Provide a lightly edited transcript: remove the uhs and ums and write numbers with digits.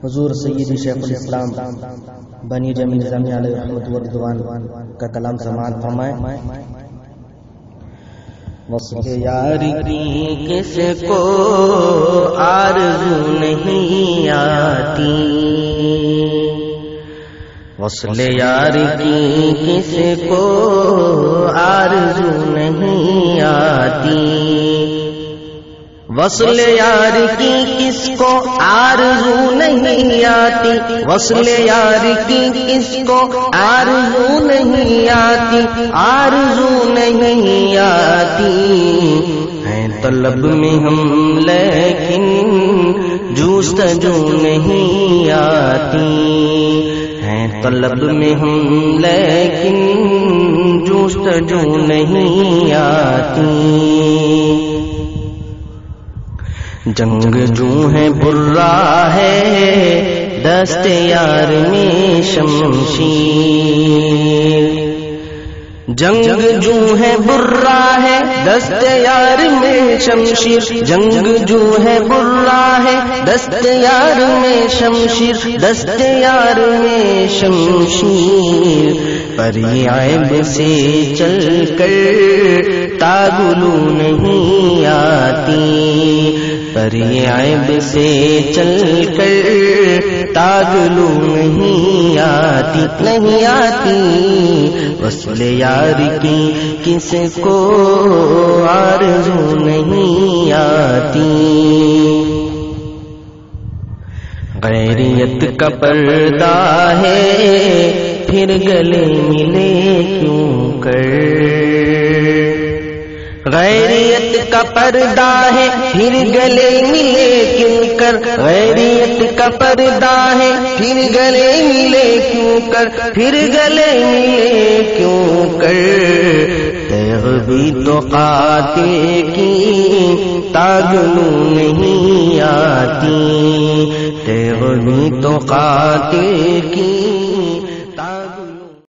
حضور سیدی شیخ الاسلام بنی جمیل نظامی علیہ رحمت و رضوان کا کلام سماعت فرمائیں۔ وصل یار کی کس کو آرزو نہیں آتی، وصل یار کی کس کو آرزو نہیں آتی، وصل یار کی کس کو آرزو نہیں آتی، وصل یار کی کس کو آرزو نہیں آتی، آرزو نہیں آتی، ہے طلب میں ہم لیکن جستجو نہیں آتی، ہے طلب میں ہم لیکن جستجو نہیں آتی، جنگ جو ہے برا ہے دست یار میں شمشیر، جنگ جو ہے برا ہے دست یار میں شمشیر، جنگ جو ہے برا ہے دست یار میں شمشیر، دست یار میں شمشیر، پر یہ عیب سے چل کر تاگلو نہیں آتی، پر یہ عیب سے چل کر تاگلو نہیں آتی، نہیں آتی، وصل یار کی کس کو آرزو نہیں آتی، غیریت کا پردہ ہے پھر گلے ملے کیوں کر، غیریت کا پردہ ہے پھر گلے ملے کیوں کر، غیریت کا پردہ ہے پھر گلے ملے کیوں کر، پھر گلے ملے کیوں کر، تیغ بھی تو قاتل کی تاگلو نہیں آتی، تیغ بھی تو قاتل کی